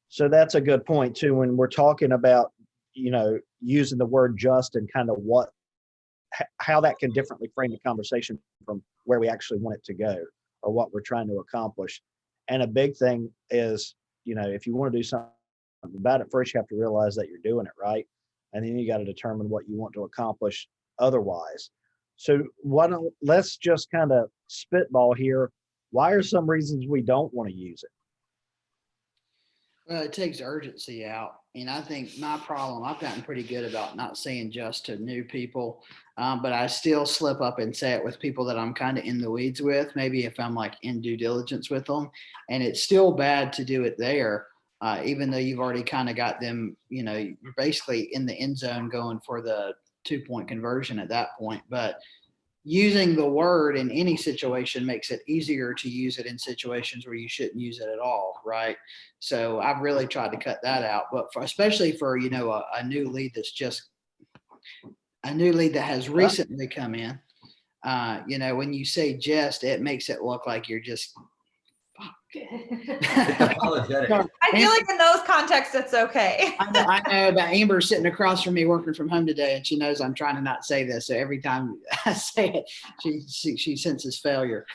So that's a good point too, when we're talking about, using the word just and kind of how that can differently frame the conversation from where we actually want it to go or what we're trying to accomplish. And a big thing is, if you want to do something about it, first you have to realize that you're doing it right. And then you got to determine what you want to accomplish otherwise. So let's just kind of spitball here. Why are some reasons we don't want to use it? Well, it takes urgency out. And I think my problem, I've gotten pretty good about not saying just to new people, but I still slip up and say it with people that I'm kind of in the weeds with, maybe if I'm like in due diligence with them. And it's still bad to do it there, even though you've already kind of got them, you're basically in the end zone going for the 2-point conversion at that point. But using the word in any situation makes it easier to use it in situations where you shouldn't use it at all, right? So I've really tried to cut that out. But especially for a new lead that has recently come in, when you say just, it makes it look like you're just apologetic. I feel like in those contexts, it's okay. I know that Amber's sitting across from me working from home today, and she knows I'm trying to not say this. So every time I say it, she senses failure.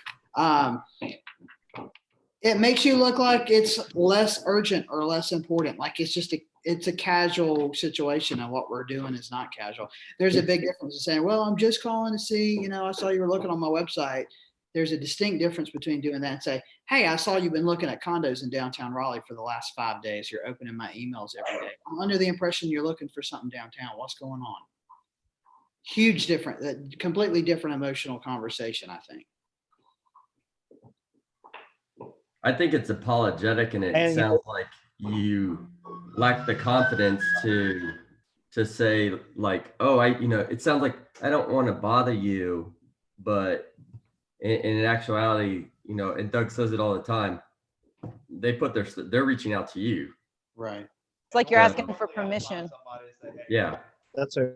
It makes you look like it's less urgent or less important. Like it's a casual situation, and what we're doing is not casual. There's a big difference in saying, well, I'm just calling to see, I saw you were looking on my website. There's a distinct difference between doing that and say, hey, I saw you've been looking at condos in downtown Raleigh for the last 5 days. You're opening my emails every day. I'm under the impression you're looking for something downtown. What's going on? Huge different, completely different emotional conversation, I think. I think it's apologetic, and it sounds like you lack the confidence to say like, oh, it sounds like I don't want to bother you, but in actuality, and Doug says it all the time, they're reaching out to you. Right. It's like you're asking for permission. Yeah. That's a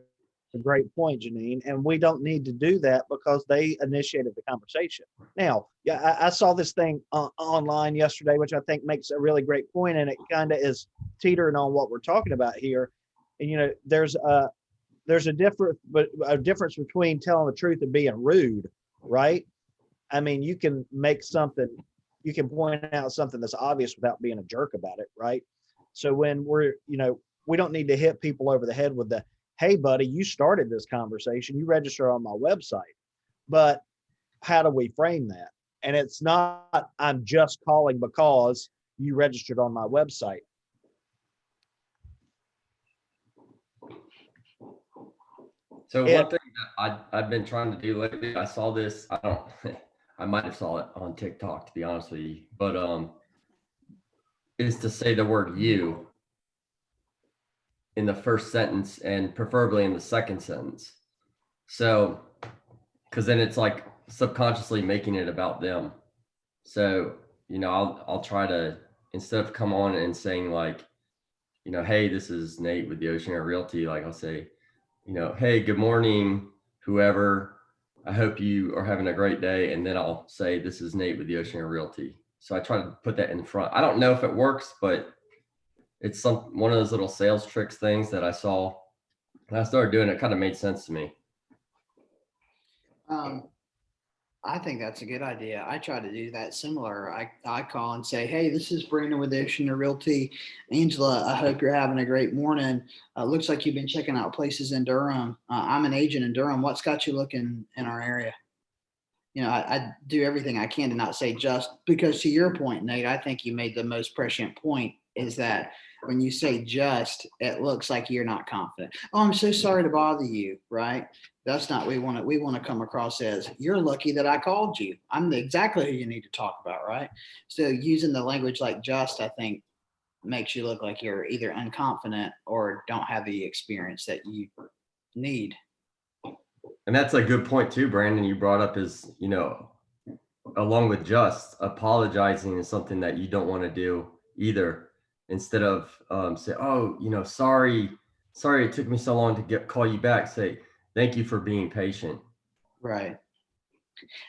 great point, Janine. And we don't need to do that because they initiated the conversation. Now, yeah, I saw this thing online yesterday, which I think makes a really great point, and it kind of is teetering on what we're talking about here. And there's a difference between telling the truth and being rude, right? I mean, you can point out something that's obvious without being a jerk about it, right? So when we don't need to hit people over the head with the, hey, buddy, you started this conversation, you register on my website. But how do we frame that? And it's not, I'm just calling because you registered on my website. So one thing that I've been trying to do lately, I saw this, I might have saw it on TikTok, to be honest with you, but is to say the word you in the first sentence and preferably in the second sentence. So, because then it's like subconsciously making it about them. So, I'll try to, instead of come on and saying like, hey, this is Nate with the Oceana Realty, like I'll say, hey, good morning, whoever. I hope you are having a great day. And then I'll say, this is Nate with the Oceana Realty. So I try to put that in front. I don't know if it works, but it's one of those little sales tricks things that I saw. And I started doing it. It kind of made sense to me. I think that's a good idea. I try to do that similar. I call and say, hey, this is Brandon with Oceana Realty. Angela, I hope you're having a great morning. Looks like you've been checking out places in Durham. I'm an agent in Durham. What's got you looking in our area? I do everything I can to not say just, because to your point, Nate, I think you made the most prescient point, is that when you say just, it looks like you're not confident. Oh, I'm so sorry to bother you, right? That's not what we want to come across as, you're lucky that I called you. I'm exactly who you need to talk about, right? So using the language like just, I think, makes you look like you're either unconfident or don't have the experience that you need. And that's a good point too, Brandon, you brought up is, along with just, apologizing is something that you don't want to do either. Instead of say, oh, sorry it took me so long to call you back, say, thank you for being patient. Right.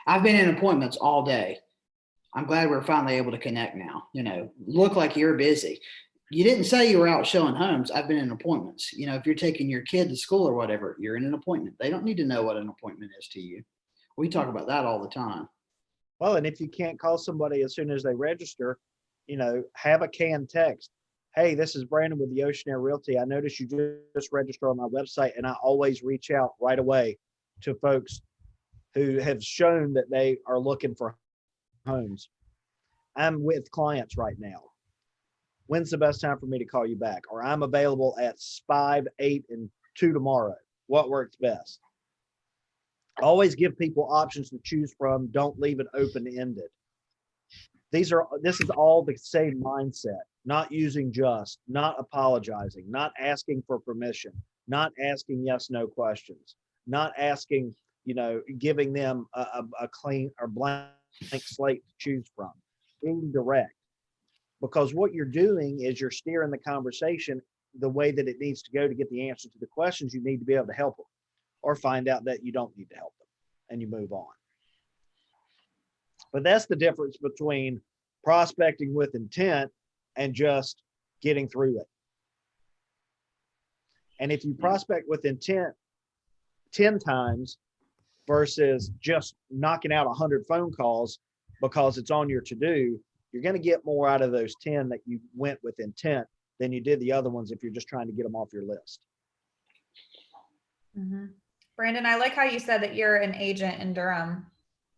I've been in appointments all day. I'm glad we're finally able to connect now. Look like you're busy. You didn't say you were out showing homes. I've been in appointments. You know, if you're taking your kid to school or whatever, you're in an appointment. They don't need to know what an appointment is to you. We talk about that all the time. Well, and if you can't call somebody as soon as they register, have a canned text. Hey, this is Brandon with the Oceanair Realty. I noticed you just registered on my website, and I always reach out right away to folks who have shown that they are looking for homes. I'm with clients right now. When's the best time for me to call you back? Or I'm available at 5, 8, and 2 tomorrow. What works best? Always give people options to choose from. Don't leave it open-ended. This is all the same mindset, not using just, not apologizing, not asking for permission, not asking yes, no questions, not asking, giving them a clean or blank slate to choose from, being direct. Because what you're doing is you're steering the conversation the way that it needs to go to get the answer to the questions you need to be able to help them, or find out that you don't need to help them and you move on. But that's the difference between prospecting with intent and just getting through it. And if you prospect with intent 10 times versus just knocking out 100 phone calls because it's on your to-do, you're going to get more out of those 10 that you went with intent than you did the other ones if you're just trying to get them off your list. Mhm. Brandon, I like how you said that you're an agent in Durham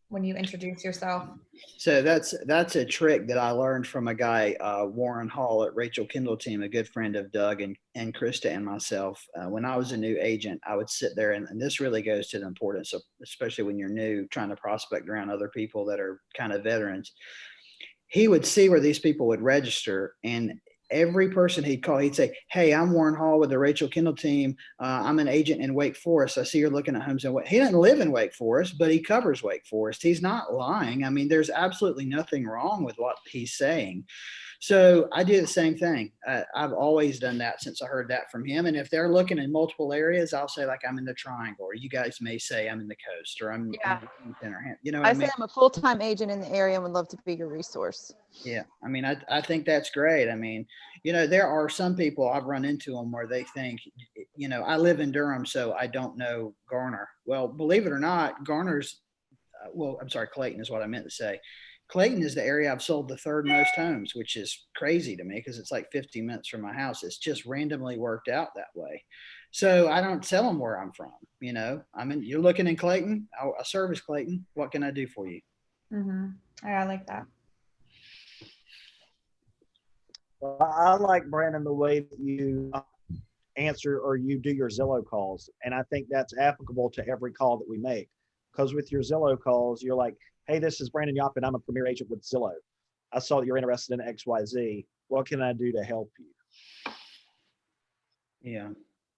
when you introduce yourself. So that's a trick that I learned from a guy, Warren Hall at Rachel Kendall Team, a good friend of Doug and Krista and myself. When I was a new agent, I would sit there, and this really goes to the importance of, especially when you're new, trying to prospect around other people that are kind of veterans. He would see where these people would register, and every person he'd call, he'd say, "Hey, I'm Warren Hall with the Rachel Kendall Team. I'm an agent in Wake Forest. I see you're looking at homes in Wake." He doesn't live in Wake Forest, but he covers Wake Forest. He's not lying. I mean, there's absolutely nothing wrong with what he's saying. So I do the same thing. I've always done that since I heard that from him. And if they're looking in multiple areas, I'll say, like, I'm in the Triangle, or you guys may say I'm in the Coast, or I'm Yeah. in Center. You know what I I mean? say I'm a full-time agent in the area and would love to be your resource. Yeah. I mean, I think that's great. I mean, there are some people I've run into them where they think, I live in Durham, so I don't know Garner. Well, believe it or not, Garner's, I'm sorry, Clayton is what I meant to say. Clayton is the area I've sold the third most homes, which is crazy to me because it's like 50 minutes from my house. It's just randomly worked out that way. So I don't tell them where I'm from. You're looking in Clayton, I service Clayton. What can I do for you? Mm-hmm. I like that. Well, I like, Brandon, the way that you answer or you do your Zillow calls. And I think that's applicable to every call that we make. Because with your Zillow calls, you're like, "Hey, this is Brandon Yoppin. I'm a premier agent with Zillow. I saw that you're interested in XYZ. What can I do to help you?" Yeah.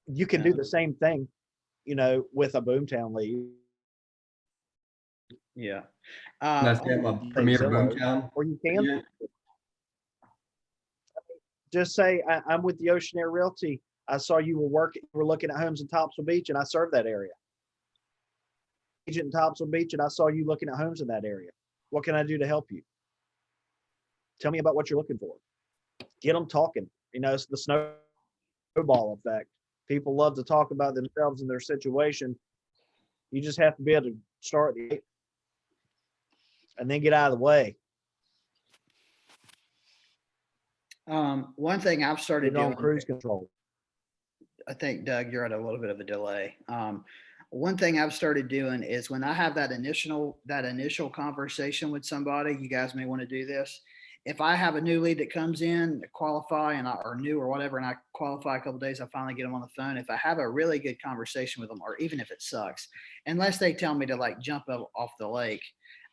You can do the same thing, with a Boomtown lead. Yeah. Can I say I'm a premier Zillow, Boomtown or you can agent? just say, I'm with the Oceanair Realty. I saw you were looking at homes in Topsail Beach, and I serve that area. Agent in Topsail Beach, and I saw you looking at homes in that area. What can I do to help you? Tell me about what you're looking for. Get them talking. It's the snowball effect. People love to talk about themselves and their situation. You just have to be able to start and then get out of the way. One thing I've started Get on doing, cruise control. I think, Doug, you're at a little bit of a delay. One thing I've started doing is when I have that initial conversation with somebody, you guys may want to do this. If I have a new lead that comes in, qualify, or new or whatever, and I qualify a couple of days, I finally get them on the phone. If I have a really good conversation with them, or even if it sucks, unless they tell me to like jump off the lake,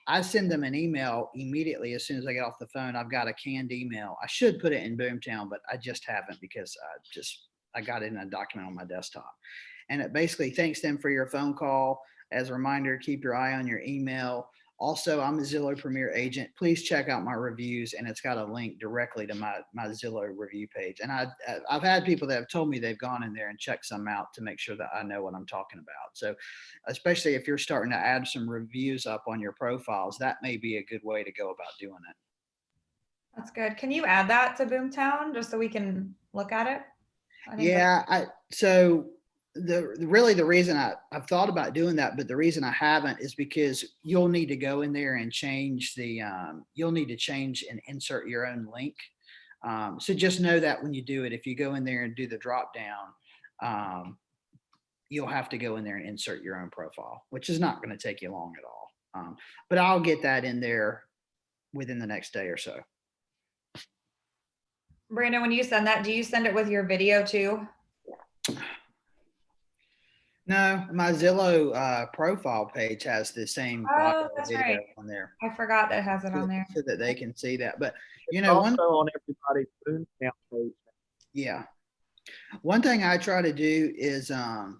I send them an email immediately as soon as I get off the phone. I've got a canned email. I should put it in Boomtown, but I just haven't because I got it in a document on my desktop. And it basically thanks them for your phone call. As a reminder, keep your eye on your email. Also, I'm a Zillow Premier agent. Please check out my reviews, and it's got a link directly to my Zillow review page. And I've had people that have told me they've gone in there and checked some out to make sure that I know what I'm talking about. So especially if you're starting to add some reviews up on your profiles, that may be a good way to go about doing it. That's good. Can you add that to Boomtown just so we can look at it? I think that's- So really the reason I've thought about doing that, but the reason I haven't is because you'll need to go in there and change you'll need to change and insert your own link. So just know that when you do it, if you go in there and do the drop down, you'll have to go in there and insert your own profile, which is not going to take you long at all. But I'll get that in there within the next day or so. Brandon, when you send that, do you send it with your video too? No, my Zillow profile page has the same Oh, bio that's video right. on there I forgot that it has it on there. so that they can see that. But you It's know, also on everybody's Boomtown page. yeah, one thing I try to do is I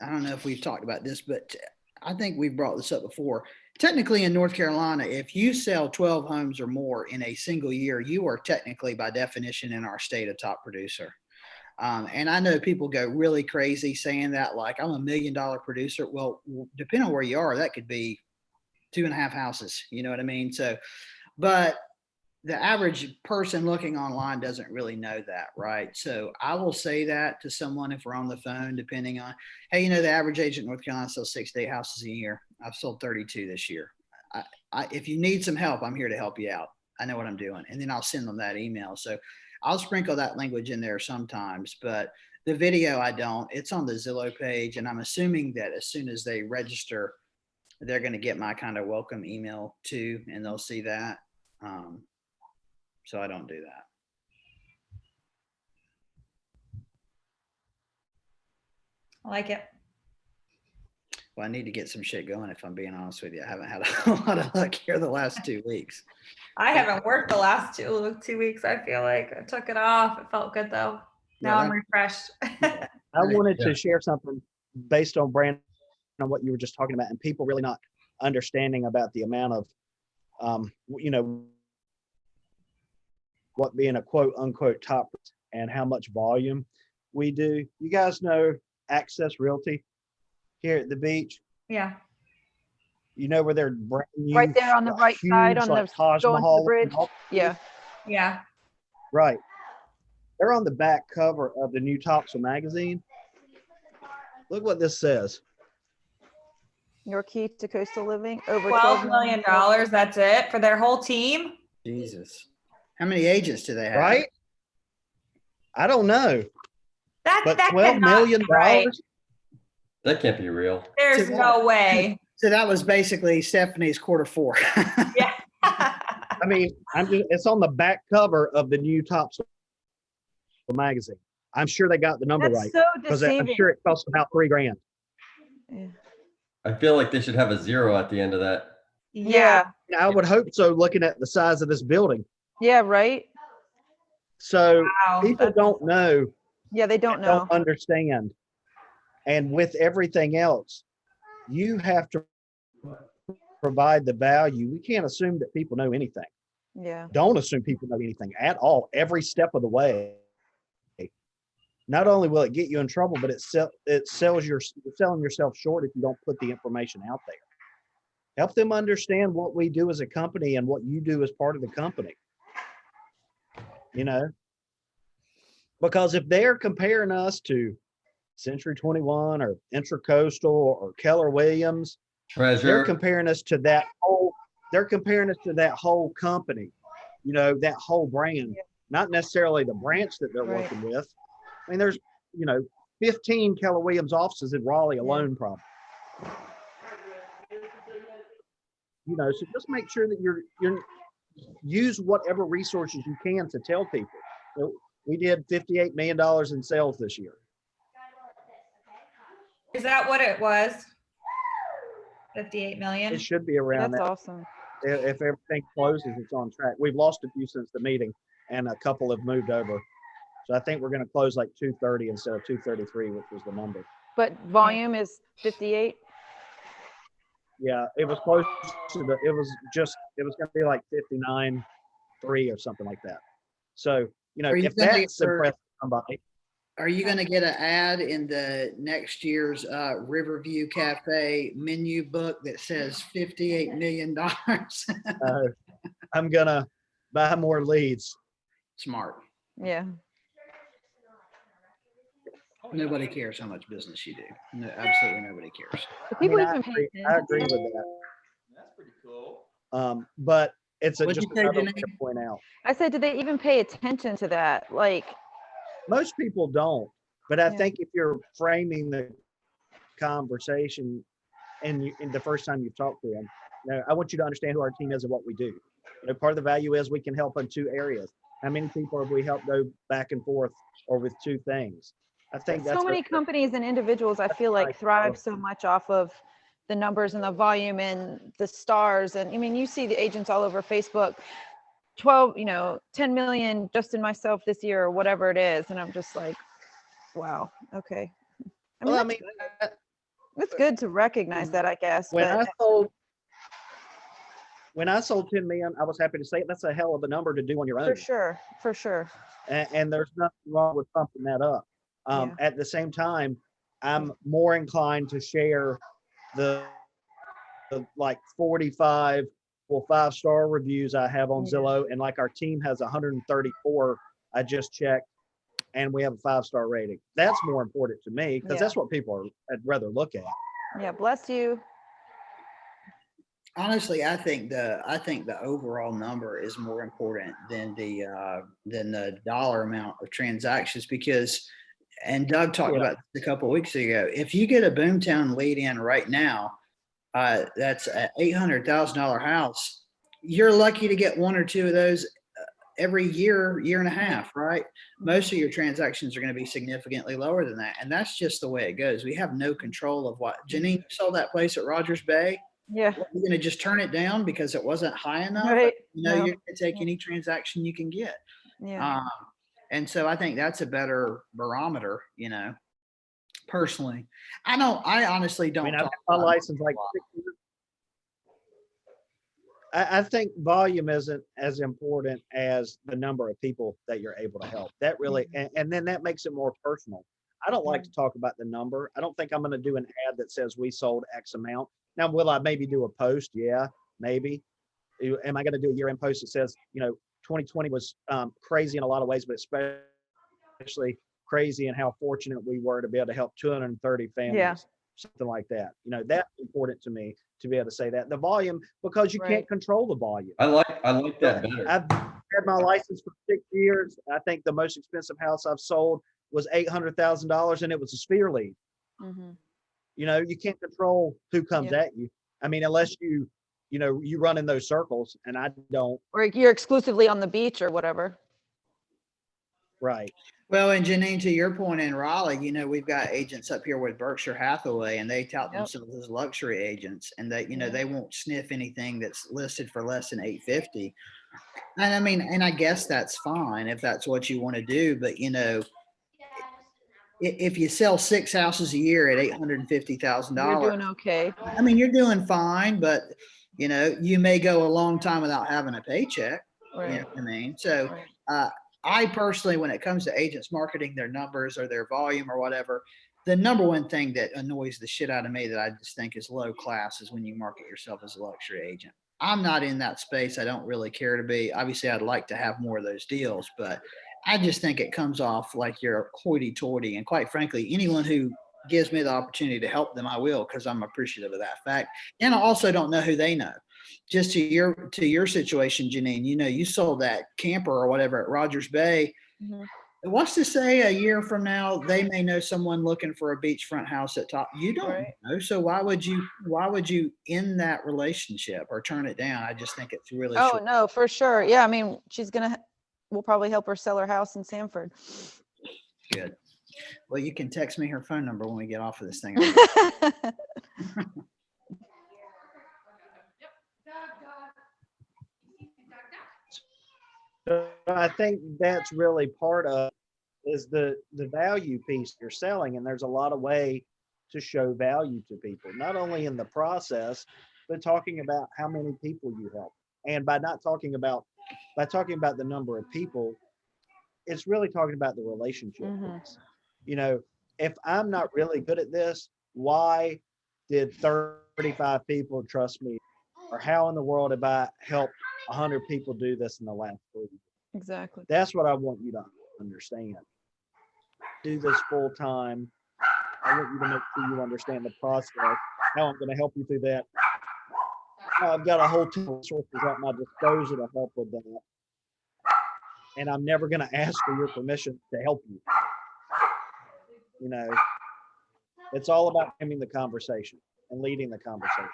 don't know if we've talked about this, but I think we've brought this up before. Technically in North Carolina, if you sell 12 homes or more in a single year, you are technically by definition in our state a top producer. And I know people go really crazy saying that, like, I'm $1 million producer. Well, depending on where you are, that could be 2.5 houses. You know what I mean? So, but the average person looking online doesn't really know that, right? So I will say that to someone if we're on the phone, depending on, hey, you know, the average agent in North Carolina sells 6 to 8 houses a year. I've sold 32 this year. If you need some help, I'm here to help you out. I know what I'm doing. And then I'll send them that email. So I'll sprinkle that language in there sometimes, but the video, I don't. It's on the Zillow page. And I'm assuming that as soon as they register, they're going to get my kind of welcome email too, and they'll see that. So I don't do that. I like it. Well, I need to get some shit going if I'm being honest with you. I haven't had a lot of luck here the last 2 weeks. I haven't worked the last two weeks. I feel like I took it off. It felt good though. Now I'm refreshed. I wanted Yeah. to share something based on Brandon, on what you were just talking about, and people really not understanding about the amount of, you know, what being a quote unquote top and how much volume we do. You guys know Access Realty here at the beach? Yeah. You know where they're brand new, Right there on the right side huge, on like the Taj going to Mahal the bridge. looking Yeah. Yeah. Right. They're on the back cover of the new Topsail magazine. Look what this says. Your key to coastal living, over $12 million. That's it for their whole team. Jesus. How many agents do they have? Right? I don't know, That but that $12 cannot million. be right. That can't be real. There's So no way. So that was basically Stephanie's Q4. Yeah. I mean, it's on the back cover of the new Topsail magazine. I'm sure they got the number That's right so because I'm deceiving. sure it costs about $3,000. Yeah. I feel like they should have a 0 at the end of that. Yeah. I would hope so, looking at the size of this building. Yeah, right? So Wow. people That's- don't know, Yeah, they don't know. don't understand. And with everything else, you have to provide the value. We can't assume that people know anything. Yeah. Don't assume people know anything at all, every step of the way. Not only will it get you in trouble, but you're selling yourself short if you don't put the information out there. Help them understand what we do as a company and what you do as part of the company. You know, because if they're comparing us to Century 21 or Intracoastal or Keller Williams, they're Treasure. comparing us to that whole company, you know, that whole brand, not necessarily the branch that they're Right. working with. I mean, there's, 15 Keller Williams offices in Raleigh alone, probably. So just make sure that you're use whatever resources you can to tell people. So we did $58 million in sales this year. Is that what it was? 58 million? It should be around That's that. awesome. If everything closes, it's on track. We've lost a few since the meeting, and a couple have moved over. So I think we're going to close like 230 instead of 233, which was the number. But volume is 58. Yeah, it was close to it was going to be like 59.3 or something like that. So, Are you if gonna that's get- impressive somebody, Are you going to get an ad in the next year's Riverview Cafe menu book that says $58 million? I'm gonna buy more leads. Smart. Yeah. Nobody cares how much business you do. No, absolutely nobody cares. Do I mean, people I even pay agree, I attention? agree with that. That's pretty cool. But it's What'd just you say, another way Janine? to point out. I said, do they even pay attention to that? Like, Most people don't, but I Yeah. think if you're framing the conversation and the first time you've talked to them, I want you to understand who our team is and what we do. Part of the value is we can help in 2 areas. How many people have we helped go back and forth or with 2 things? I think that's so many companies and individuals, I feel like, nice thrive quality. so much off of the numbers and the volume and the stars. And I mean, you see the agents all over Facebook, 10 million just in myself this year or whatever it is. And I'm just like, wow, okay. I mean, Well, I that's, mean, it's good to recognize that, I guess. when But I sold 10 million, I was happy to say it. That's a hell of a number to do on your own. for sure. And there's nothing wrong with pumping that up. Yeah. At the same time, I'm more inclined to share the like 45 5-star reviews I have on Yeah. Zillow, and like our team has 134. I just checked, and we have a 5-star rating. That's more important to me because Yeah. that's what I'd rather look at. Yeah, bless you. Honestly, I think the overall number is more important than the dollar amount of transactions because, and Doug talked Yeah. about this a couple of weeks ago. If you get a Boomtown lead in right now, that's an $800,000 house. You're lucky to get 1 or 2 of those every year and a half, right? Most of your transactions are going to be significantly lower than that, and that's just the way it goes. We have no control of what. Janine, you saw that place at Rogers Bay. Yeah. What, you're going to just turn it down because it wasn't high enough? Right. No, No. you're going to take any transaction you can get. Yeah. And so I think that's a better barometer, personally. I honestly I don't. mean, I've talk had my about license like a lot. 6 years. I think volume isn't as important as the number of people that you're able to help. That really, and then that makes it more personal. I don't like to talk about the number. I don't think I'm going to do an ad that says we sold X amount. Now, will I maybe do a post? Yeah, maybe. Am I going to do a year-end post that says, 2020 was crazy in a lot of ways, but especially crazy in how fortunate we were to be able to help 230 families, Yeah. something like that. That's important to me to be able to say that. The volume, because you Right. can't control the volume. I like that better. I've had my license for 6 years. I think the most expensive house I've sold was $800,000, and it was a sphere lead. Mhm. You can't control who comes Yeah. at you. I mean, unless you run in those circles, and I don't. Or you're exclusively on the beach or whatever. Right. Well, and Janine, to your point in Raleigh, we've got agents up here with Berkshire Hathaway, and they tout Yep. themselves as luxury agents, and they, Yeah. they won't sniff anything that's listed for less than 850. And I mean, and I guess that's fine if that's what you want to do, but if you sell 6 houses a year at You're $850,000, doing okay. I mean, you're doing fine, but you may go a long time without having a paycheck. You Right. know what I mean? So, Right. I personally, when it comes to agents marketing their numbers or their volume or whatever, the number one thing that annoys the shit out of me that I just think is low class is when you market yourself as a luxury agent. I'm not in that space. I don't really care to be. Obviously, I'd like to have more of those deals, but I just think it comes off like you're hoity-toity. And quite frankly, anyone who gives me the opportunity to help them, I will, because I'm appreciative of that fact. And I also don't know who they know. Just to your situation, Janine, you sold that camper or whatever at Rogers Bay. Mhm. What's to say a year from now they may know someone looking for a beachfront house at top? You don't Right. know. So why would you end that relationship or turn it down? I just think it's really Oh short. no, for sure. Yeah, I mean, we'll probably help her sell her house in Sanford. Good. Well, you can text me her phone number when we get off of this thing. So I think that's really part of is the value piece you're selling. And there's a lot of way to show value to people, not only in the process, but talking about how many people you help. And by talking about the number of people, it's really talking about the relationship Mhm. piece. If I'm not really good at this, why did 35 people trust me? Or how in the world have I helped 100 people do this in the last 3 years. Exactly. That's what I want you to understand. Do this full time. I want you to make sure you understand the process, how I'm going to help you through that. I've got a whole team of resources at my disposal to help with that. And I'm never going to ask for your permission to help you. You know, it's all about having the conversation and leading the conversation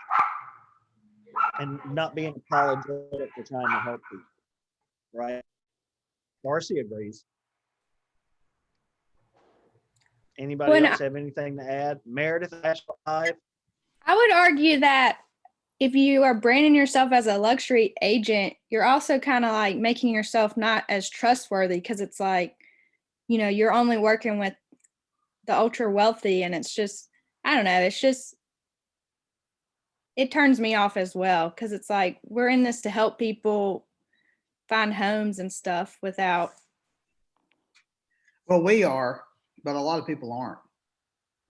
and not being apologetic for trying to help people. Right? Darcy agrees. Anybody When else have anything to add? Meredith, #5. I would argue that if you are branding yourself as a luxury agent, you're also kind of like making yourself not as trustworthy because it's like, you know, you're only working with the ultra wealthy, and it's just, I don't know, it's just, it turns me off as well because it's like we're in this to help people find homes and stuff without. Well, we are, but a lot of people aren't,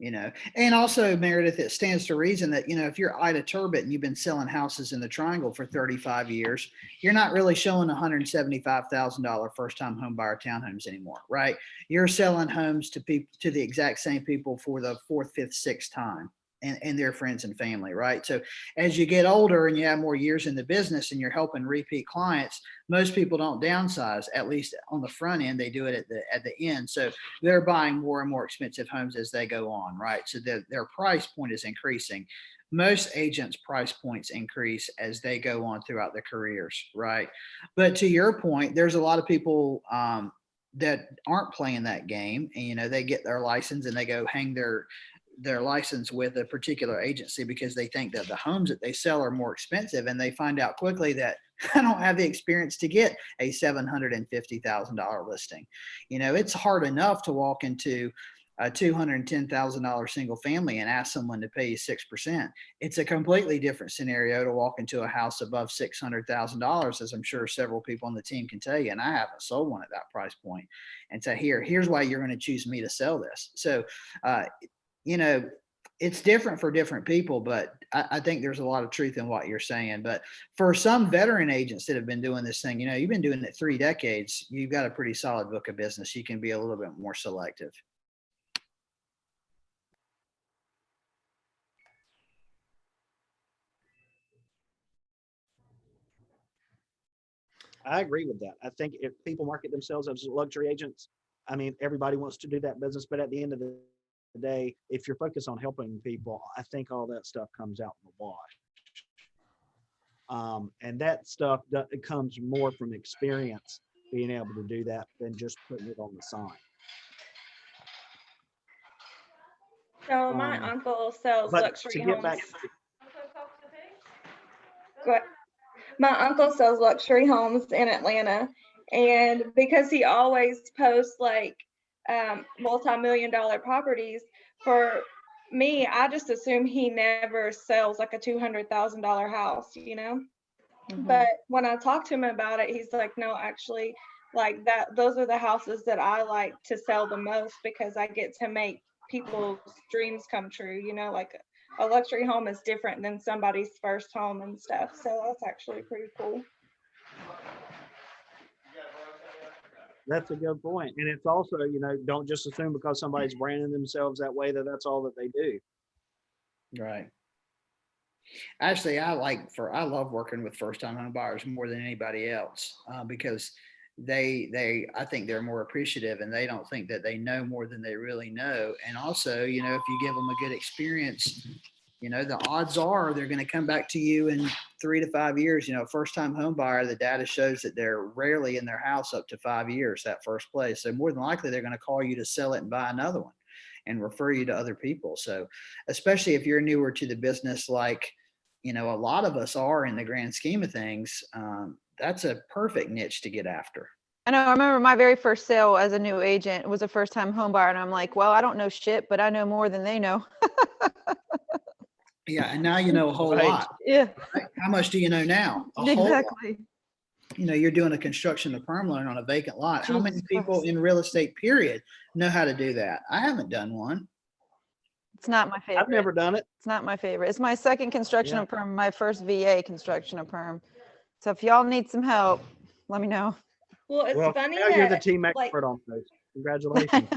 you know. And also, Meredith, it stands to reason that, you know, if you're Ida Turbot and you've been selling houses in the Triangle for 35 years, you're not really showing $175,000 first-time home buyer townhomes anymore, right? You're selling homes to people, to the exact same people for the fourth, fifth, sixth time. And their friends and family, right? So as you get older and you have more years in the business and you're helping repeat clients, most people don't downsize, at least on the front end. They do it at the end. So they're buying more and more expensive homes as they go on, right? So their price point is increasing. Most agents' price points increase as they go on throughout their careers, right? But to your point, there's a lot of people that aren't playing that game, and you know, they get their license and they go hang their license with a particular agency because they think that the homes that they sell are more expensive, and they find out quickly that I don't have the experience to get a $750,000 listing. You know, it's hard enough to walk into a $210,000 single family and ask someone to pay you 6%. It's a completely different scenario to walk into a house above $600,000, as I'm sure several people on the team can tell you. And I haven't sold one at that price point. And say, here's why you're going to choose me to sell this. So, you know, it's different for different people, but I think there's a lot of truth in what you're saying. But for some veteran agents that have been doing this thing, you know, you've been doing it 3 decades, you've got a pretty solid book of business. You can be a little bit more selective. I agree with that. I think if people market themselves as luxury agents, I mean, everybody wants to do that business, but at the end of the day, if you're focused on helping people, I think all that stuff comes out in the wash. And that stuff it comes more from experience, being able to do that than just putting it on the sign. So my uncle sells But luxury to get homes. back, My uncle sells luxury homes in Atlanta, and because he always posts like multi-million-dollar properties, for me, I just assume he never sells like a $200,000 house, you know. Mhm. But when I talked to him about it, he's like, no, actually, like that, those are the houses that I like to sell the most because I get to make people's dreams come true, you know, like a luxury home is different than somebody's first home and stuff. So that's actually pretty cool. that's a good point. And it's also, you know, don't just assume because somebody's branding themselves that way that that's all that they do. Right. Actually, I love working with first-time home buyers more than anybody else because I think they're more appreciative, and they don't think that they know more than they really know. And also, you know, if you give them a good experience, you know, the odds are they're going to come back to you in 3 to 5 years. You know, first-time home buyer, the data shows that they're rarely in their house up to 5 years, that first place. So more than likely, they're going to call you to sell it and buy another one and refer you to other people. So especially if you're newer to the business, like, you know, a lot of us are in the grand scheme of things, that's a perfect niche to get after. I know. I remember my very first sale as a new agent was a first-time home buyer, and I'm like, well, I don't know shit, but I know more than they know. Yeah, and now you know a whole Right. lot. Yeah, Right? How much do you know now? A whole lot. exactly. You know, you're doing a construction to perm loan on a vacant lot. How many Jesus people Christ. in real estate, period, know how to do that? I haven't done one. It's not my favorite. I've never done it. It's not my favorite. It's my second construction Yeah. of perm, my first VA construction of perm. So if y'all need some help, let me know. Well, it's Well, funny now you're the that team like expert on those. Congratulations.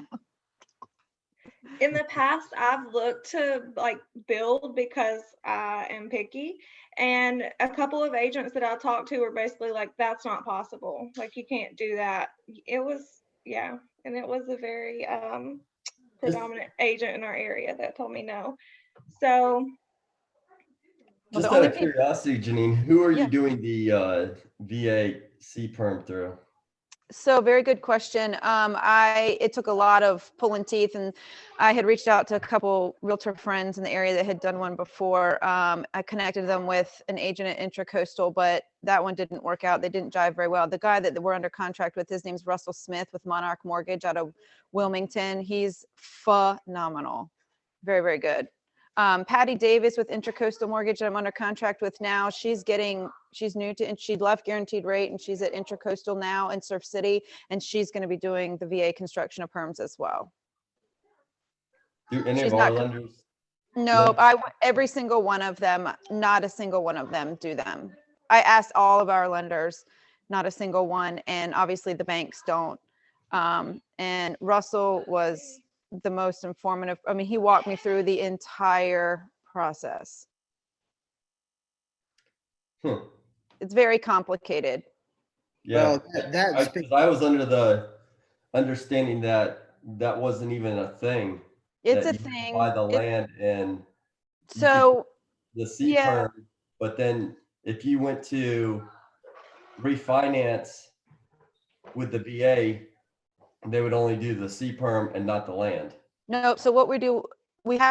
in the past, I've looked to like build because I am picky. And a couple of agents that I talked to were basically like, that's not possible. Like, you can't do that. It was, yeah. And it was a very predominant agent in our area that told me no. So, Well, Just the out only of people, curiosity, Janine, who are Yeah. you doing the VA C-perm through? so very good question. It took a lot of pulling teeth, and I had reached out to a couple realtor friends in the area that had done one before. I connected them with an agent at Intracoastal, but that one didn't work out. They didn't jive very well. The guy that we're under contract with, his name's Russell Smith with Monarch Mortgage out of Wilmington. He's phenomenal. Very, very good. Patty Davis with Intracoastal Mortgage that I'm under contract with now. She's new to, and she left Guaranteed Rate, and she's at Intracoastal now in Surf City, and she's going to be doing the VA construction of perms as well. Do any She's of our not- lenders? No, every single one of them, not a single one of them do them. I asked all of our lenders, not a single one, and obviously the banks don't. And Russell was the most informative. I mean, he walked me through the entire process. Hmm. It's very complicated. Yeah, Well, that's 'cause I was under the understanding that that wasn't even a thing. It's that a you could thing. Buy the land and you could So the C yeah. perm, but then if you went to refinance with the VA, they would only do the C perm and not the land. No, so what we do, we're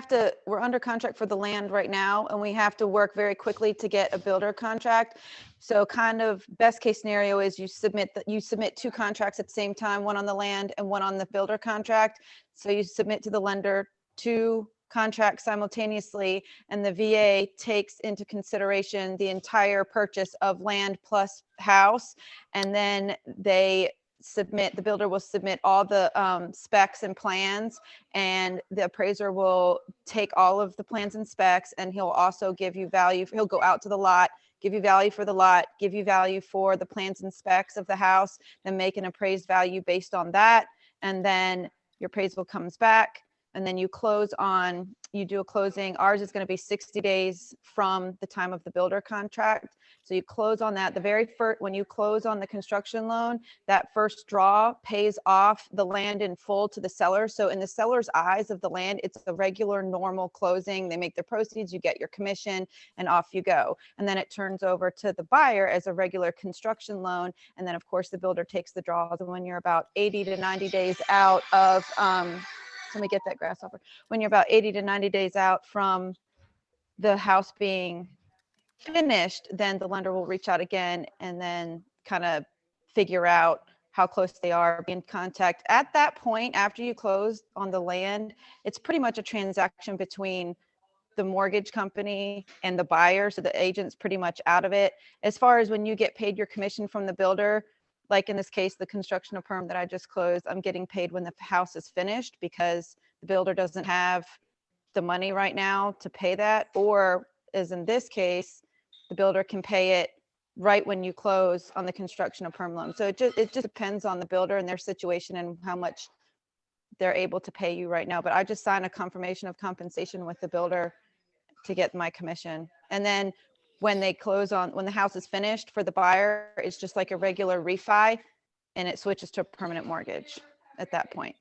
under contract for the land right now, and we have to work very quickly to get a builder contract. So kind of best case scenario is you submit two contracts at the same time, one on the land and one on the builder contract. So you submit to the lender two contracts simultaneously, and the VA takes into consideration the entire purchase of land plus house, and then the builder will submit all the specs and plans, and the appraiser will take all of the plans and specs, and he'll also give you value. He'll go out to the lot, give you value for the lot, give you value for the plans and specs of the house, then make an appraised value based on that. And then your appraisal comes back, and then you do a closing. Ours is going to be 60 days from the time of the builder contract. So you close on that. The very first, when you close on the construction loan, that first draw pays off the land in full to the seller. So in the seller's eyes of the land, it's a regular, normal closing. They make their proceeds, you get your commission, and off you go. And then it turns over to the buyer as a regular construction loan. And then of course the builder takes the draws. And when you're about 80 to 90 days out of, let me get that grasshopper. When you're about 80 to 90 days out from the house being finished, then the lender will reach out again and then kind of figure out how close they are, be in contact. At that point, after you close on the land, it's pretty much a transaction between the mortgage company and the buyer. So the agent's pretty much out of it. As far as when you get paid your commission from the builder, like in this case, the construction of perm that I just closed, I'm getting paid when the house is finished because the builder doesn't have the money right now to pay that, or as in this case, the builder can pay it right when you close on the construction of perm loan. So it just depends on the builder and their situation and how much they're able to pay you right now. But I just signed a confirmation of compensation with the builder to get my commission. And then when they close when the house is finished for the buyer, it's just like a regular refi, and it switches to a permanent mortgage at that point.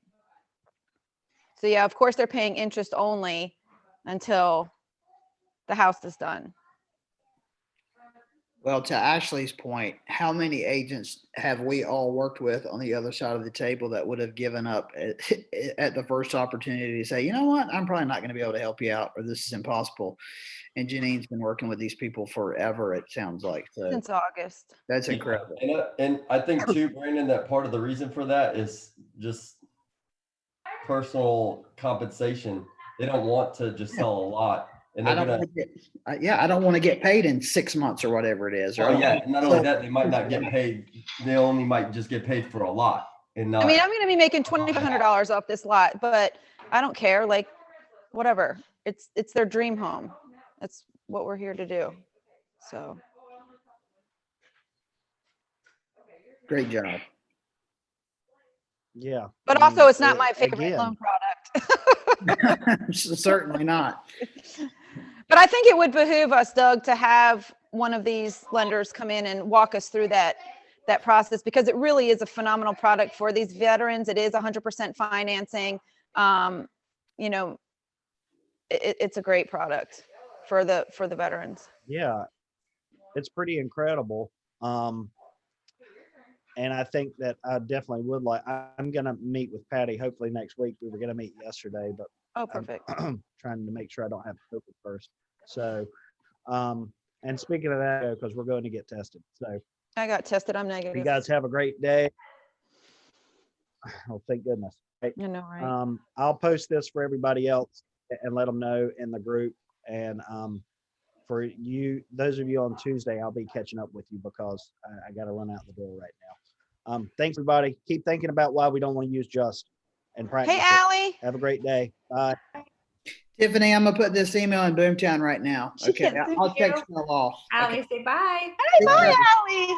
So yeah, of course they're paying interest only until the house is done. Well, to Ashley's point, how many agents have we all worked with on the other side of the table that would have given up at the first opportunity to say, you know what, I'm probably not going to be able to help you out, or this is impossible. And Janine's been working with these people forever, it sounds like. So Since August. that's incredible. And I think too, Brandon, that part of the reason for that is just personal compensation. They don't want to just sell a lot. And I they're don't gonna, want to get, I don't want to get paid in 6 months or whatever it is. oh Or yeah, not only that, they might not get paid. They only might just get paid for a lot and not. I mean, I'm going to be making $2,500 off this lot, but I don't care. Like, whatever. It's their dream home. That's what we're here to do. So. Great job. Yeah. But I mean, also, it's not my favorite again, loan product. Certainly not. But I think it would behoove us, Doug, to have one of these lenders come in and walk us through that process, because it really is a phenomenal product for these veterans. It is 100% financing. You know, it's a great product for the veterans. Yeah, it's pretty incredible. And I think that I definitely would I'm going to meet with Patty hopefully next week. We were going to meet yesterday, but Oh, perfect. I'm trying to make sure I don't have COVID first. So, and speaking of that, because we're going to get tested. So I got tested. I'm you negative. guys have a great day. Oh, thank goodness. Right. You know, right? I'll post this for everybody else and let them know in the group. And for you, those of you on Tuesday, I'll be catching up with you because I got to run out the door right now. Thanks, everybody. Keep thinking about why we don't want to use just and practice. Hey, it. Allie. Have a great day. Bye. Tiffany, I'm gonna put this email in Boomtown right now. She Okay, can't see I'll you. text Mel off. Okay. Allie, say bye. Hey, bye, Yeah. Allie.